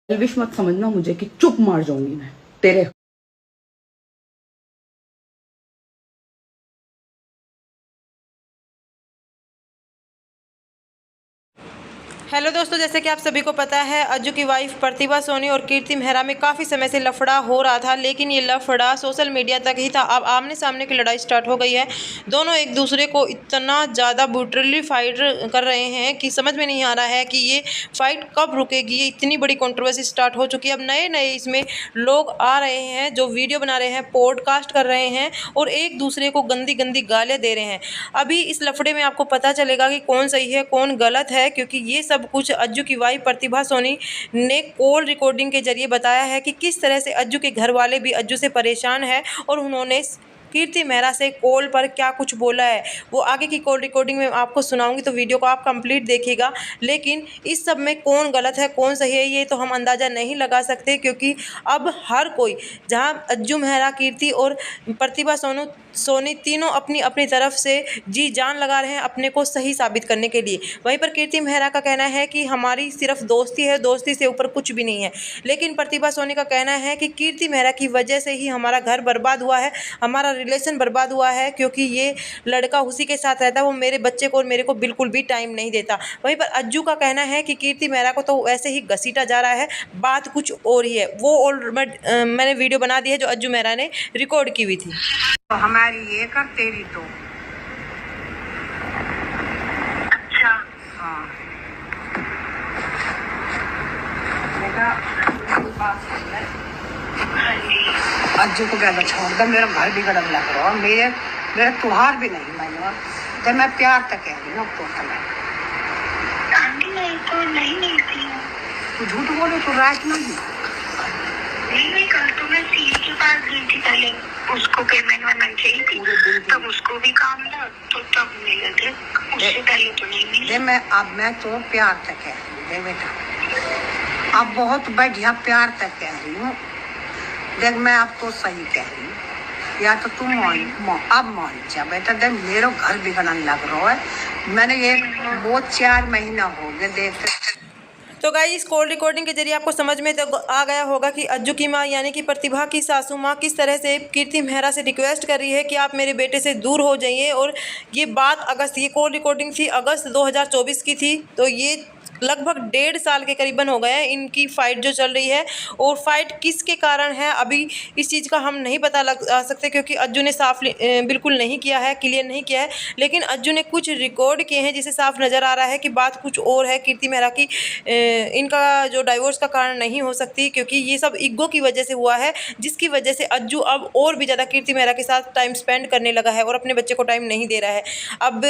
Selfish मत समझना मुझे कि चुप मार जाऊंगी मैं तेरे। हेलो दोस्तों, जैसे कि आप सभी को पता है अज्जू की वाइफ प्रतिभा सोनी और कीर्ति मेहरा में काफ़ी समय से लफड़ा हो रहा था, लेकिन ये लफड़ा सोशल मीडिया तक ही था। अब आमने सामने की लड़ाई स्टार्ट हो गई है। दोनों एक दूसरे को इतना ज़्यादा ब्रूटली फाइट कर रहे हैं कि समझ में नहीं आ रहा है कि ये फाइट कब रुकेगी। ये इतनी बड़ी कंट्रोवर्सी स्टार्ट हो चुकी है। अब नए नए इसमें लोग आ रहे हैं जो वीडियो बना रहे हैं, पॉडकास्ट कर रहे हैं और एक दूसरे को गंदी गंदी गालियाँ दे रहे हैं। अभी इस लफड़े में आपको पता चलेगा कि कौन सही है कौन गलत है, क्योंकि ये सब कुछ अज्जू की वाइफ प्रतिभा सोनी ने कॉल रिकॉर्डिंग के जरिए बताया है कि किस तरह से अज्जू के घर वाले भी अज्जू से परेशान है और उन्होंने कीर्ति मेहरा से कॉल पर क्या कुछ बोला है वो आगे की कॉल रिकॉर्डिंग में आपको सुनाऊंगी, तो वीडियो को आप कंप्लीट देखिएगा। लेकिन इस सब में कौन गलत है कौन सही है ये तो हम अंदाज़ा नहीं लगा सकते, क्योंकि अब हर कोई, जहां अज्जू मेहरा, कीर्ति और प्रतिभा सोनी तीनों अपनी अपनी तरफ से जी जान लगा रहे हैं अपने को सही साबित करने के लिए। वहीं पर कीर्ति मेहरा का कहना है कि हमारी सिर्फ दोस्ती है, दोस्ती से ऊपर कुछ भी नहीं है। लेकिन प्रतिभा सोनी का कहना है कि कीर्ति मेहरा की वजह से ही हमारा घर बर्बाद हुआ है, हमारा रिलेशन बर्बाद हुआ है, क्योंकि ये लड़का उसी के साथ रहता है, वो मेरे बच्चे को और मेरे को बिल्कुल भी टाइम नहीं देता। वहीं पर अज्जू का कहना है कि कीर्ति मेहरा को तो वैसे ही घसीटा जा रहा है, बात कुछ और ही है। वो ऑलरेडी मैंने वीडियो बना दी है जो अज्जू मेहरा ने रिकॉर्ड की हुई थी। तो हमारी ये कर तेरी तो अच्छा। हाँ बेटा अज्जू को कहना छोड़ दे, मेरा घर भी गड़म लग रहा है, मेरे त्योहार भी नहीं मानो जब मैं प्यार तक कह रही हूँ तो आंटी मैं तो नहीं मिलती हूँ। तू झूठ बोले तो रात नहीं नहीं, कल तो मैं सीए के पास गई थी, पहले उसको पेमेंट वेमेंट चाहिए थी, तब उसको भी काम था तो तब मिले थे, उससे पहले तो नहीं मिले। मैं तो प्यार तक कह रही हूँ बेटा, अब बहुत बढ़िया प्यार तक कह रही हूँ। देख मैं अब तो सही कह रही हूँ, या तो तुम अब मान जा बेटा। देख मेरा घर बिगड़ने लग रहा है, मैंने ये वो 4 महीना हो गए देखते। तो गाइस इस कॉल रिकॉर्डिंग के जरिए आपको समझ में तो आ गया होगा कि अज्जू की माँ यानी कि प्रतिभा की सासू माँ किस तरह से कीर्ति मेहरा से रिक्वेस्ट कर रही है कि आप मेरे बेटे से दूर हो जाइए। और ये बात अगस्त, ये कॉल रिकॉर्डिंग थी अगस्त 2024 की थी, तो ये लगभग 1.5 साल के करीबन हो गए हैं इनकी फ़ाइट जो चल रही है। और फाइट किसके कारण है अभी इस चीज़ का हम नहीं पता लगा सकते, क्योंकि अज्जू ने साफ बिल्कुल नहीं किया है, क्लियर नहीं किया है। लेकिन अज्जू ने कुछ रिकॉर्ड किए हैं जिसे साफ नज़र आ रहा है कि बात कुछ और है। कीर्ति मेहरा की इनका जो डाइवोर्स का कारण नहीं हो सकती, क्योंकि ये सब ईगो की वजह से हुआ है, जिसकी वजह से अज्जू अब और भी ज़्यादा कीर्ति मेहरा के साथ टाइम स्पेंड करने लगा है और अपने बच्चे को टाइम नहीं दे रहा है। अब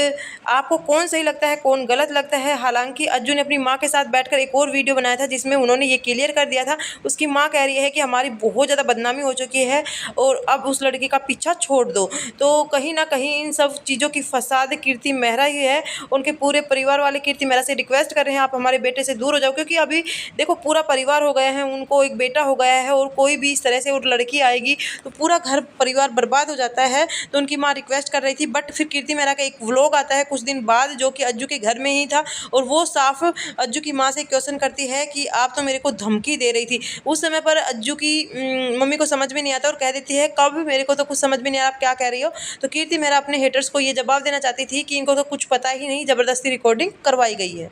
आपको कौन सही लगता है कौन गलत लगता है? हालांकि अज्जू ने अपनी माँ के साथ बैठकर एक और वीडियो बनाया था जिसमें उन्होंने ये क्लियर कर दिया था। उसकी माँ कह रही है कि हमारी बहुत ज़्यादा बदनामी हो चुकी है और अब उस लड़के का पीछा छोड़ दो। तो कहीं ना कहीं इन सब चीज़ों की फसाद कीर्ति मेहरा ही है। उनके पूरे परिवार वाले कीर्ति मेहरा से रिक्वेस्ट कर रहे हैं आप हमारे बेटे से दूर हो जाओ, क्योंकि अभी देखो पूरा परिवार हो गया है, उनको एक बेटा हो गया है और कोई भी इस तरह से और लड़की आएगी तो पूरा घर परिवार बर्बाद हो जाता है। तो उनकी माँ रिक्वेस्ट कर रही थी, बट फिर कीर्ति मेहरा का एक व्लॉग आता है कुछ दिन बाद जो कि अज्जू के घर में ही था, और वो साफ अज्जू की माँ से क्वेश्चन करती है कि आप तो मेरे को धमकी दे रही थी। उस समय पर अज्जू की मम्मी को समझ में नहीं आता और कह देती है कब, मेरे को तो कुछ समझ में नहीं आ रहा आप क्या कह रही हो। तो कीर्ति मेहरा अपने हेटर्स को ये जवाब देना चाहती थी कि इनको तो कुछ पता ही नहीं, ज़बरदस्ती रिकॉर्डिंग करवाई गई है।